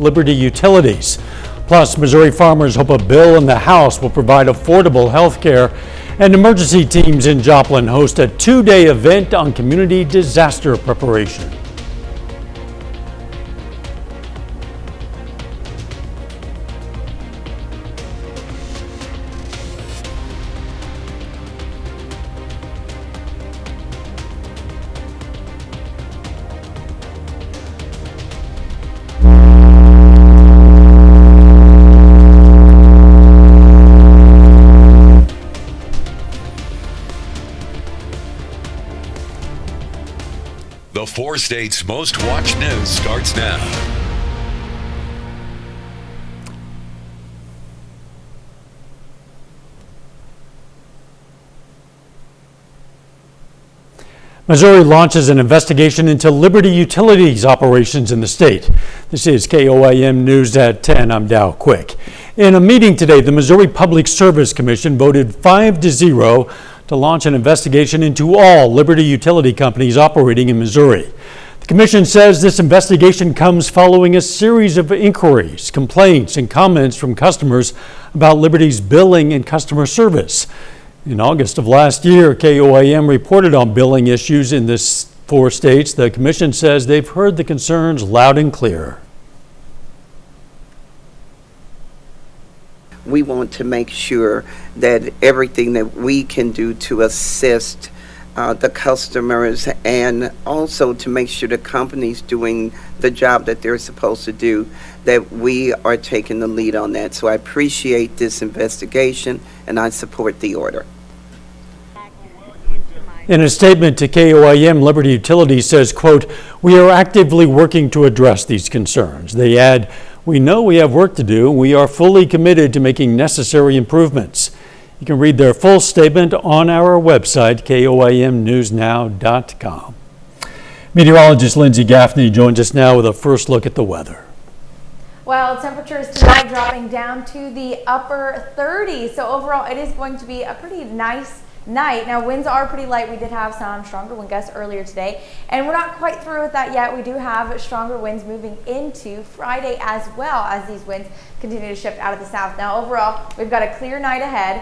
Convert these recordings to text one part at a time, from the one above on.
Liberty Utilities. Plus, Missouri farmers hope a bill in the House will provide affordable health care. And emergency teams in Joplin host a two-day event on community disaster preparation. The 4 states' most watched news starts now. Missouri launches an investigation into Liberty Utilities operations in the state. This is KOIM News at 10. I'm Dow Quick. In a meeting today, the Missouri Public Service Commission voted 5-0 to launch an investigation into all Liberty Utility companies operating in Missouri. The commission says this investigation comes following a series of inquiries, complaints, and comments from customers about Liberty's billing and customer service. In August of last year, KOIM reported on billing issues in the 4 states. The commission says they've heard the concerns loud and clear. We want to make sure that everything that we can do to assist the customers, and also to make sure the company's doing the job that they're supposed to do, that we are taking the lead on that. So I appreciate this investigation and I support the order. In a statement to KOIM, Liberty Utilities says, quote, "We are actively working to address these concerns." They add, "We know we have work to do. We are fully committed to making necessary improvements." You can read their full statement on our website, KOIMnewsnow.com. Meteorologist Lindsay Gaffney joins us now with a first look at the weather. Well, temperatures tonight dropping down to the upper 30s. So overall, it is going to be a pretty nice night. Now, winds are pretty light. We did have some stronger wind gusts earlier today, and we're not quite through with that yet. We do have stronger winds moving into Friday as well, as these winds continue to shift out of the south. Now, overall, we've got a clear night ahead.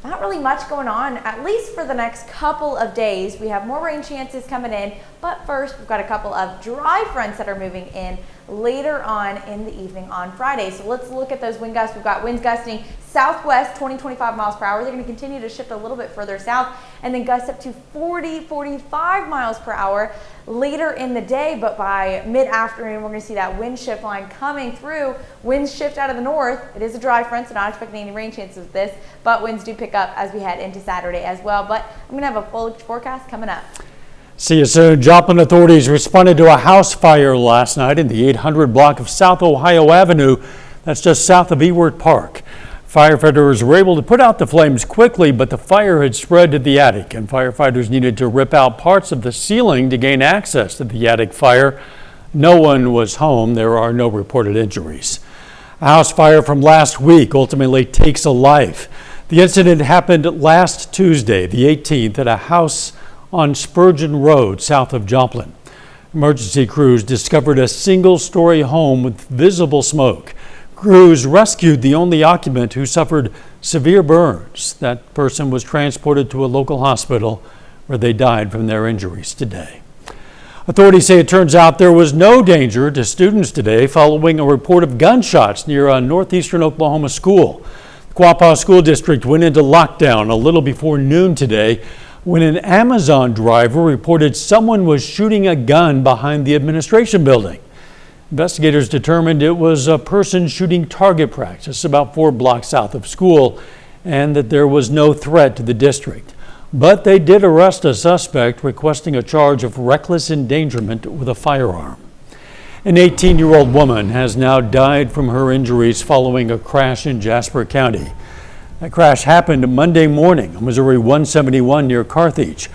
Not really much going on, at least for the next couple of days. We have more rain chances coming in, but first we've got a couple of dry fronts that are moving in later on in the evening on Friday. So let's look at those wind gusts. We've got winds gusting southwest 20-25 miles per hour. They're going to continue to shift a little bit further south and then gust up to 40-45 miles per hour later in the day. But by mid-afternoon, we're going to see that wind shift line coming through. Winds shift out of the north. It is a dry front, so not expecting any rain chances with this, but winds do pick up as we head into Saturday as well. But I'm going to have a full forecast coming up. See you soon. Joplin authorities responded to a house fire last night in the 800 block of South Ohio Avenue. That's just south of Ewart Park. Firefighters were able to put out the flames quickly, but the fire had spread to the attic, and firefighters needed to rip out parts of the ceiling to gain access to the attic fire. No one was home. There are no reported injuries. A house fire from last week ultimately takes a life. The incident happened last Tuesday, the 18th, at a house on Spurgeon Road, south of Joplin. Emergency crews discovered a single-story home with visible smoke. Crews rescued the only occupant, who suffered severe burns. That person was transported to a local hospital where they died from their injuries today. Authorities say it turns out there was no danger to students today following a report of gunshots near a northeastern Oklahoma school. The Quapaw School District went into lockdown a little before noon today when an Amazon driver reported someone was shooting a gun behind the administration building. Investigators determined it was a person shooting target practice about 4 blocks south of school and that there was no threat to the district. But they did arrest a suspect requesting a charge of reckless endangerment with a firearm. An 18-year-old woman has now died from her injuries following a crash in Jasper County. That crash happened Monday morning on Missouri 171 near Carthage.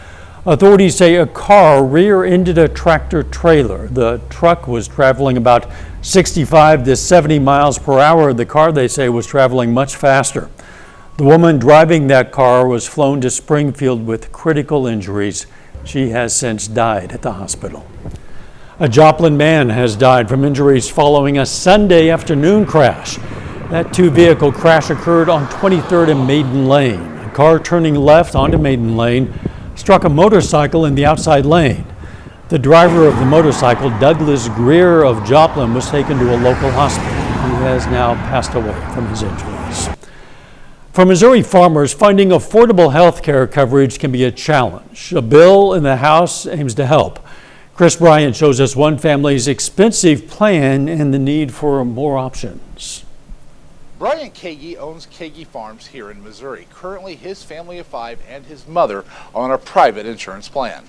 Authorities say a car rear-ended a tractor trailer. The truck was traveling about 65 to 70 miles per hour. The car, they say, was traveling much faster. The woman driving that car was flown to Springfield with critical injuries. She has since died at the hospital. A Joplin man has died from injuries following a Sunday afternoon crash. That two-vehicle crash occurred on 23rd and Maiden Lane. A car turning left onto Maiden Lane struck a motorcycle in the outside lane. The driver of the motorcycle, Douglas Greer of Joplin, was taken to a local hospital. He has now passed away from his injuries. For Missouri farmers, finding affordable health care coverage can be a challenge. A bill in the House aims to help. Chris Bryant shows us one family's expensive plan and the need for more options. Brian Kagi owns Kagi Farms here in Missouri. Currently, his family of 5 and his mother are on a private insurance plan.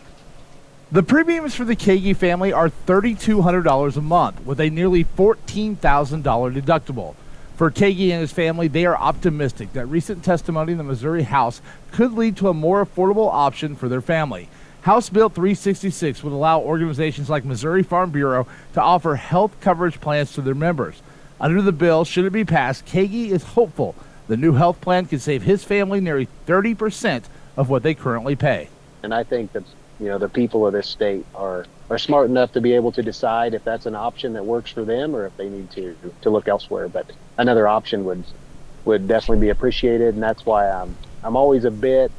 The premiums for the Kagi family are $3,200 a month with a nearly $14,000 deductible. For Kagi and his family, they are optimistic that recent testimony in the Missouri House could lead to a more affordable option for their family. House Bill 366 would allow organizations like Missouri Farm Bureau to offer health coverage plans to their members. Under the bill, should it be passed, Kagi is hopeful the new health plan could save his family nearly 30% of what they currently pay. And I think that, the people of this state are smart enough to be able to decide if that's an option that works for them or if they need to look elsewhere. But another option would definitely be appreciated, and that's why I'm always a bit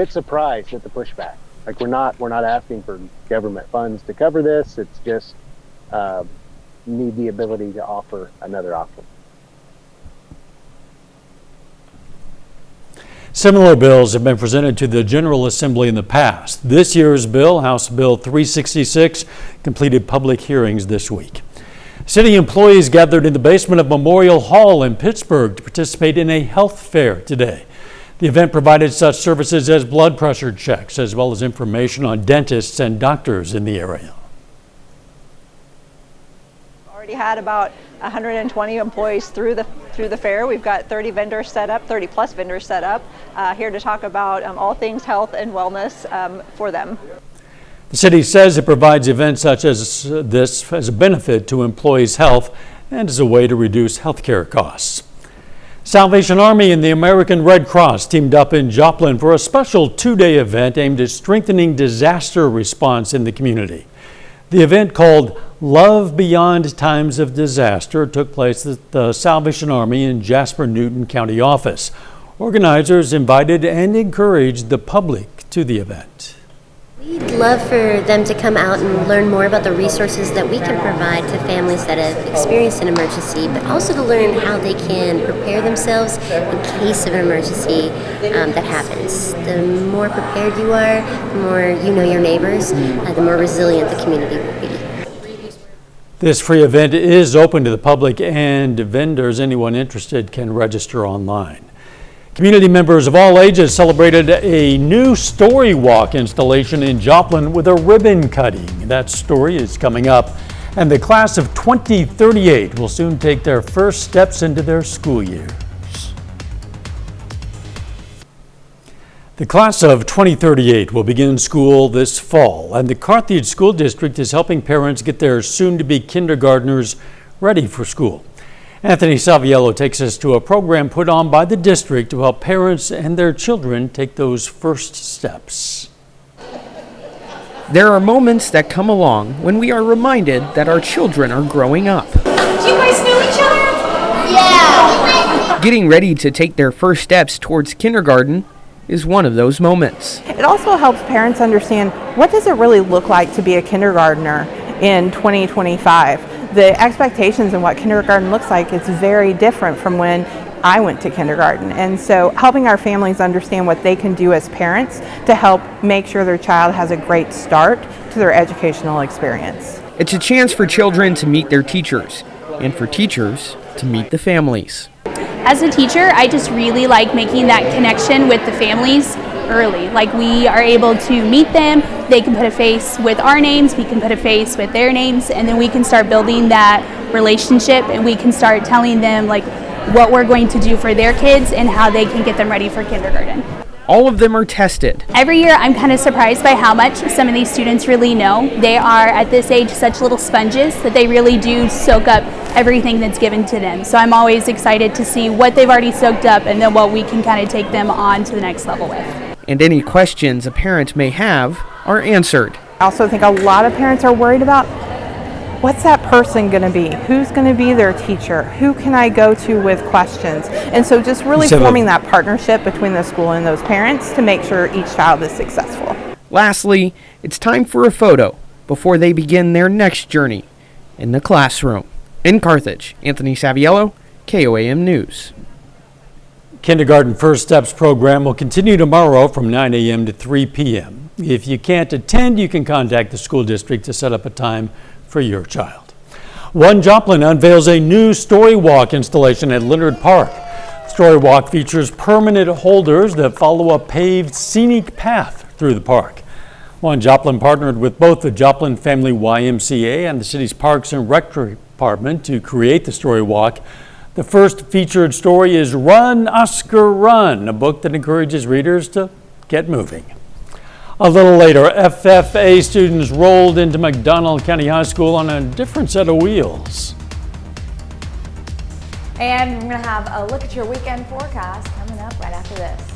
surprised at the pushback. Like we're not asking for government funds to cover this. It's just need the ability to offer another option. Similar bills have been presented to the General Assembly in the past. This year's bill, House Bill 366, completed public hearings this week. City employees gathered in the basement of Memorial Hall in Pittsburgh to participate in a health fair today. The event provided such services as blood pressure checks, as well as information on dentists and doctors in the area. Already had about 120 employees through the fair. We've got 30 vendors set up, 30 plus vendors set up, here to talk about all things health and wellness for them. The city says it provides events such as this as a benefit to employees' health and as a way to reduce health care costs. Salvation Army and the American Red Cross teamed up in Joplin for a special two-day event aimed at strengthening disaster response in the community. The event, called Love Beyond Times of Disaster, took place at the Salvation Army in Jasper Newton County office. Organizers invited and encouraged the public to the event. We'd love for them to come out and learn more about the resources that we can provide to families that have experienced an emergency, but also to learn how they can prepare themselves in case of an emergency that happens. The more prepared you are, the more you know your neighbors, the more resilient the community will be. This free event is open to the public, and vendors, anyone interested, can register online. Community members of all ages celebrated a new Story Walk installation in Joplin with a ribbon cutting. That story is coming up, and the class of 2038 will soon take their first steps into their school years. The class of 2038 will begin school this fall, and the Carthage School District is helping parents get their soon-to-be kindergartners ready for school. Anthony Saviello takes us to a program put on by the district to help parents and their children take those first steps. There are moments that come along when we are reminded that our children are growing up. Do you guys know each other? Yeah! Getting ready to take their first steps towards kindergarten is one of those moments. It also helps parents understand, what does it really look like to be a kindergartner in 2025? The expectations and what kindergarten looks like is very different from when I went to kindergarten. And so helping our families understand what they can do as parents to help make sure their child has a great start to their educational experience. It's a chance for children to meet their teachers, and for teachers to meet the families. As a teacher, I just really like making that connection with the families early. Like, we are able to meet them, they can put a face with our names, we can put a face with their names, and then we can start building that relationship, and we can start telling them like what we're going to do for their kids and how they can get them ready for kindergarten. All of them are tested. Every year I'm kind of surprised by how much some of these students really know. They are at this age such little sponges that they really do soak up everything that's given to them. So I'm always excited to see what they've already soaked up and then what we can kind of take them on to the next level with. And any questions a parent may have are answered. also think a lot of parents are worried about, what's that person going to be? Who's going to be their teacher? Who can I go to with questions? And so just really forming that partnership between the school and those parents to make sure each child is successful. Lastly, it's time for a photo before they begin their next journey in the classroom. In Carthage, Anthony Saviello, KOAM News. Kindergarten First Steps program will continue tomorrow from 9 a.m. to 3 p.m. If you can't attend, you can contact the school district to set up a time for your child. One Joplin unveils a new Story Walk installation at Leonard Park. Story Walk features permanent holders that follow a paved scenic path through the park. One Joplin partnered with both the Joplin Family YMCA and the city's Parks and Rec Department to create the Story Walk. The first featured story is Run, Oscar, Run, a book that encourages readers to get moving. A little later, FFA students rolled into McDonald County High School on a different set of wheels. And we're going to have a look at your weekend forecast coming up right after this.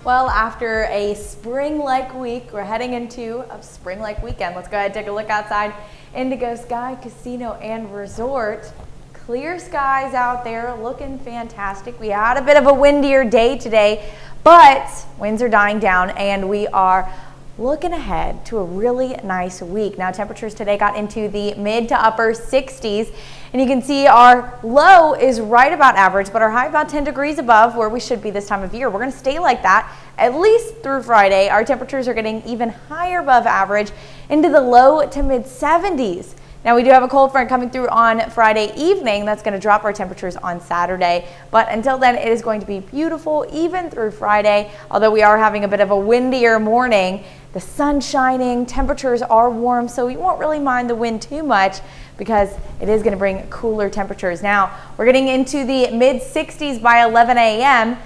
Well, after a spring-like week, we're heading into a spring-like weekend. Let's go ahead and take a look outside. Indigo Sky Casino and Resort. Clear skies out there, looking fantastic. We had a bit of a windier day today, but winds are dying down and we are looking ahead to a really nice week. Now, temperatures today got into the mid to upper 60s, and you can see our low is right about average, but our high about 10 degrees above where we should be this time of year. We're going to stay like that at least through Friday. Our temperatures are getting even higher above average into the low to mid 70s. Now, we do have a cold front coming through on Friday evening. That's going to drop our temperatures on Saturday. But until then, it is going to be beautiful even through Friday. Although we are having a bit of a windier morning, the sun shining, temperatures are warm, so we won't really mind the wind too much because it is going to bring cooler temperatures. Now, we're getting into the mid 60s by 11 a.m.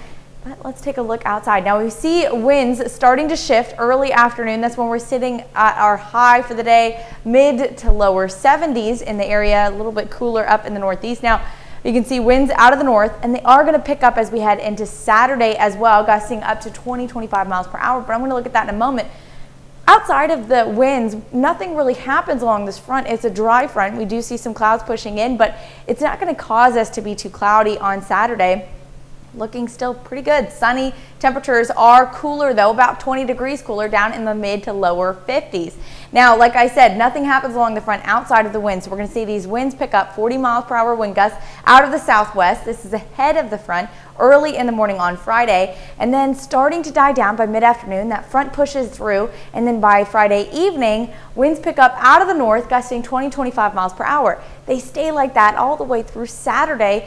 But let's take a look outside. Now we see winds starting to shift early afternoon. That's when we're sitting at our high for the day, mid to lower 70s in the area, a little bit cooler up in the northeast. Now you can see winds out of the north, and they are going to pick up as we head into Saturday as well, gusting up to 20-25 miles per hour. But I'm going to look at that in a moment. Outside of the winds, nothing really happens along this front. It's a dry front. We do see some clouds pushing in, but it's not going to cause us to be too cloudy on Saturday. Looking still pretty good. Sunny. Temperatures are cooler though, about 20 degrees cooler, down in the mid to lower 50s. Now, like I said, nothing happens along the front outside of the wind. So we're going to see these winds pick up 40 miles per hour wind gusts out of the southwest. This is ahead of the front early in the morning on Friday, and then starting to die down by mid-afternoon. That front pushes through, and then by Friday evening, winds pick up out of the north, gusting 20-25 miles per hour. They stay like that all the way through Saturday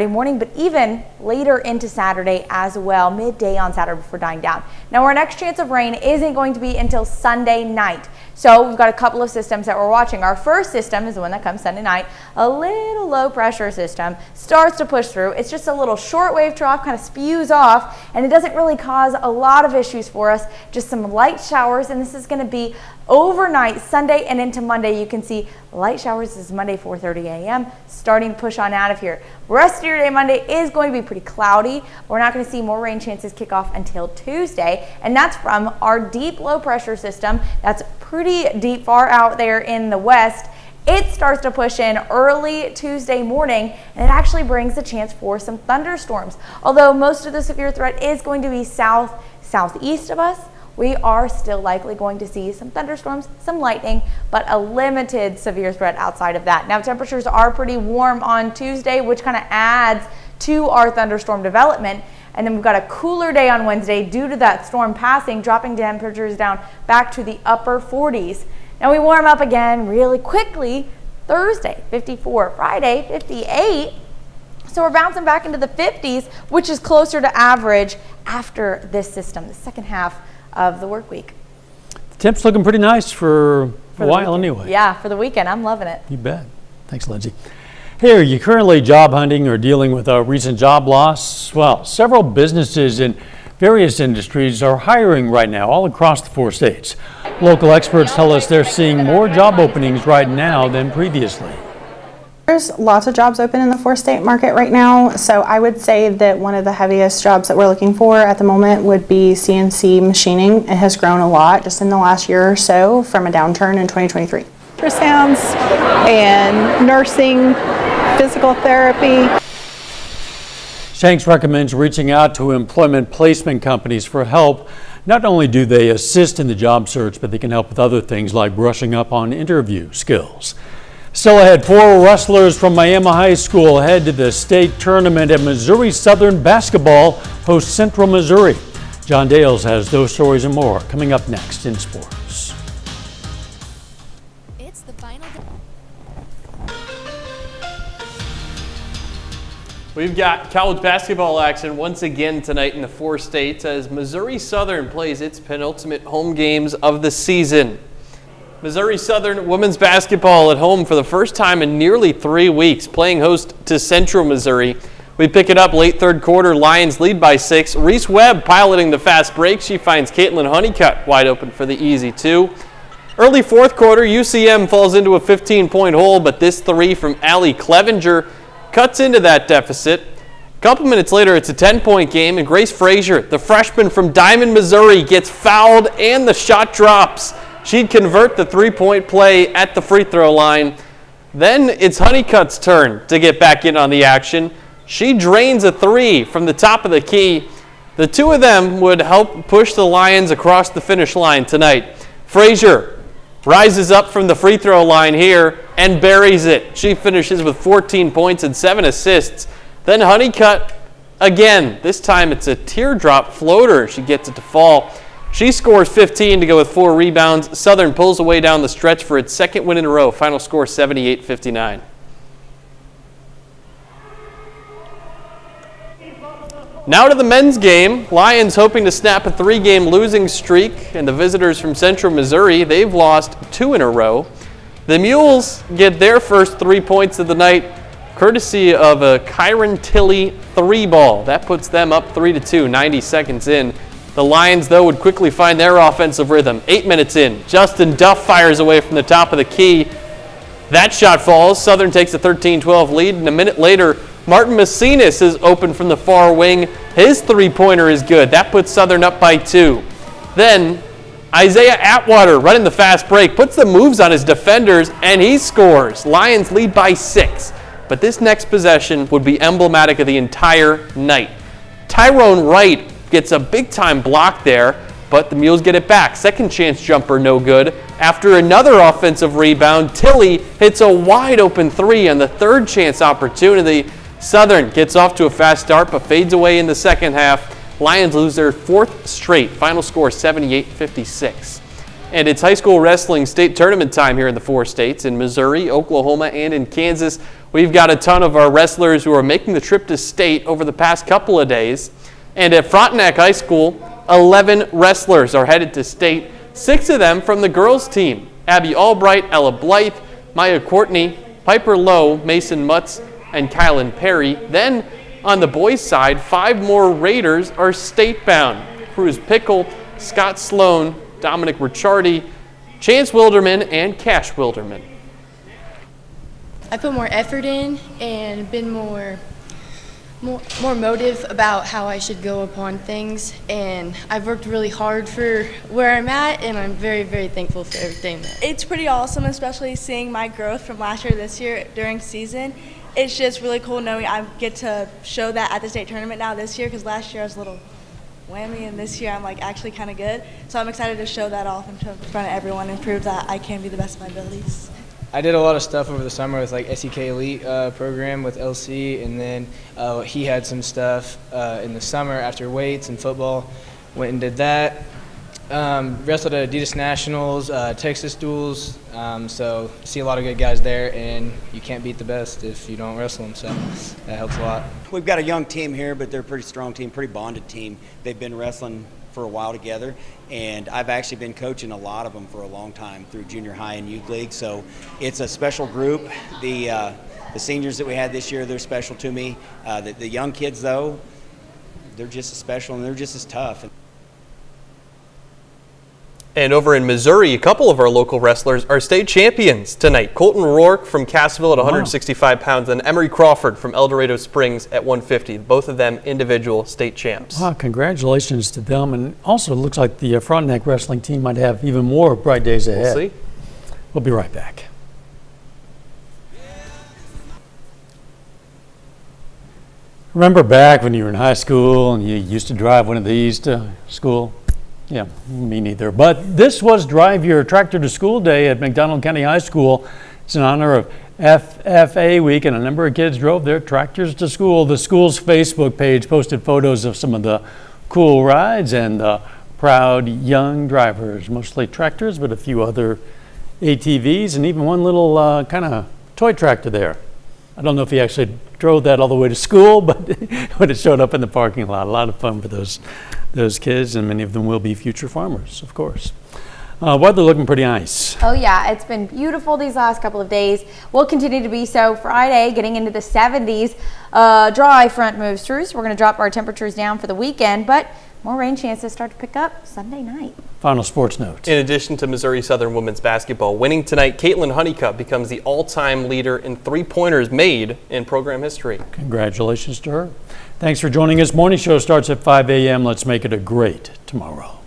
morning, but even later into Saturday as well, midday on Saturday before dying down. Now, our next chance of rain isn't going to be until Sunday night. So we've got a couple of systems that we're watching. Our first system is the one that comes Sunday night. A little low pressure system starts to push through. It's just a little shortwave trough, kind of spews off, and it doesn't really cause a lot of issues for us, just some light showers, and this is going to be overnight Sunday and into Monday. You can see light showers. This is Monday 4:30 a.m. starting to push on out of here. Rest of your day Monday is going to be pretty cloudy. We're not going to see more rain chances kick off until Tuesday, and that's from our deep low pressure system that's pretty deep far out there in the west. It starts to push in early Tuesday morning, and it actually brings a chance for some thunderstorms. Although most of the severe threat is going to be southeast of us, we are still likely going to see some thunderstorms, some lightning, but a limited severe threat outside of that. Now, temperatures are pretty warm on Tuesday, which kind of adds to our thunderstorm development. And then we've got a cooler day on Wednesday due to that storm passing, dropping temperatures down back to the upper 40s. Now we warm up again really quickly Thursday, 54, Friday, 58. So we're bouncing back into the 50s, which is closer to average after this system, the second half of the work week. The temp's looking pretty nice for a while anyway. Yeah, for the weekend. I'm loving it. You bet. Thanks, Lindsay. Hey, are you currently job hunting or dealing with a recent job loss? Well, several businesses in various industries are hiring right now all across the 4 states. Local experts tell us they're seeing more job openings right now than previously. There's lots of jobs open in the four-state market right now, so I would say that one of the heaviest jobs that we're looking for at the moment would be CNC machining. It has grown a lot just in the last year or so from a downturn in 2023. Ultrasounds and nursing, physical therapy. Shanks recommends reaching out to employment placement companies for help. Not only do they assist in the job search, but they can help with other things like brushing up on interview skills. Still ahead, 4 wrestlers from Miami High School head to the state tournament at Missouri Southern basketball hosts Central Missouri. John Dales has those stories and more coming up next in sports. It's the final. We've got college basketball action once again tonight in the 4 states as Missouri Southern plays its penultimate home games of the season. Missouri Southern women's basketball at home for the first time in nearly 3 weeks, playing host to Central Missouri. We pick it up late third quarter. Lions lead by 6. Reese Webb piloting the fast break. She finds Caitlin Honeycutt wide open for the easy 2. Early fourth quarter, UCM falls into a 15-point hole, but this 3 from Allie Clevenger cuts into that deficit. A couple minutes later, it's a 10-point game, and Grace Frazier, the freshman from Diamond, Missouri, gets fouled and the shot drops. She'd convert the 3-point play at the free throw line. Then it's Honeycutt's turn to get back in on the action. She drains a 3 from the top of the key. The two of them would help push the Lions across the finish line tonight. Frazier rises up from the free throw line here and buries it. She finishes with 14 points and 7 assists. Then Honeycutt again. This time it's a teardrop floater. She gets it to fall. She scores 15 to go with 4 rebounds. Southern pulls away down the stretch for its second win in a row. Final score 78-59. Now to the men's game. Lions hoping to snap a 3-game losing streak, and the visitors from Central Missouri, they've lost 2 in a row. The Mules get their first 3 points of the night, courtesy of a Kyron Tilley 3-ball. That puts them up 3-2, 90 seconds in. The Lions, though, would quickly find their offensive rhythm. 8 minutes in, Justin Duff fires away from the top of the key. That shot falls. Southern takes a 13-12 lead, and a minute later, Martin Macinas is open from the far wing. His 3-pointer is good. That puts Southern up by 2. Then Isaiah Atwater, running the fast break, puts the moves on his defenders, and he scores. Lions lead by 6. But this next possession would be emblematic of the entire night. Tyrone Wright gets a big-time block there, but the Mules get it back. Second chance jumper, no good. After another offensive rebound, Tilley hits a wide-open 3 on the third chance opportunity. Southern gets off to a fast start, but fades away in the second half. Lions lose their 4th straight. Final score 78-56. And it's high school wrestling state tournament time here in the 4 states, in Missouri, Oklahoma, and in Kansas. We've got a ton of our wrestlers who are making the trip to state over the past couple of days. And at Frontenac High School, 11 wrestlers are headed to state, 6 of them from the girls' team. Abby Albright, Ella Blythe, Maya Courtney, Piper Lowe, Mason Mutz, and Kylan Perry. Then on the boys' side, 5 more Raiders are state-bound. Cruz Pickle, Scott Sloan, Dominic Ricciardi, Chance Wilderman, and Cash Wilderman. I put more effort in and been more motive about how I should go upon things, and I've worked really hard for where I'm at, and I'm very, very thankful for everything. It's pretty awesome, especially seeing my growth from last year to this year during season. It's just really cool knowing I get to show that at the state tournament now this year, because last year I was a little whammy, and this year I'm like actually kind of good. So I'm excited to show that off in front of everyone and prove that I can be the best of my abilities. I did a lot of stuff over the summer with like SEK Elite program with LC, and then he had some stuff in the summer after weights and football. Went and did that. Wrestled at Adidas Nationals, Texas Duels, so see a lot of good guys there, and you can't beat the best if you don't wrestle them, so that helps a lot. We've got a young team here, but they're a pretty strong team, pretty bonded team. They've been wrestling for a while together, and I've actually been coaching a lot of them for a long time through junior high and youth league, so it's a special group. The seniors that we had this year, they're special to me. The young kids, though, they're just as special and they're just as tough. And over in Missouri, a couple of our local wrestlers are state champions tonight. Colton Rourke from Cassville at 165 pounds and Emery Crawford from El Dorado Springs at 150. Both of them individual state champs. Wow, congratulations to them. And also it looks like the Frontenac wrestling team might have even more bright days ahead. We'll see. We'll be right back. Remember back when you were in high school and you used to drive one of these to school? Yeah, me neither. But this was Drive Your Tractor to School Day at McDonald County High School. It's in honor of FFA Week, and a number of kids drove their tractors to school. The school's Facebook page posted photos of some of the cool rides and the proud young drivers, mostly tractors, but a few other ATVs and even one little kind of toy tractor there. I don't know if he actually drove that all the way to school, but when it showed up in the parking lot, a lot of fun for those kids, and many of them will be future farmers, of course. Weather looking pretty nice. Oh yeah, it's been beautiful these last couple of days. Will continue to be so. Friday, getting into the 70s. Dry front moves through, so we're going to drop our temperatures down for the weekend, but more rain chances start to pick up Sunday night. Final sports note. In addition to Missouri Southern women's basketball, winning tonight, Caitlin Honeycutt becomes the all-time leader in three-pointers made in program history. Congratulations to her. Thanks for joining us. Morning show starts at 5 a.m. Let's make it a great tomorrow.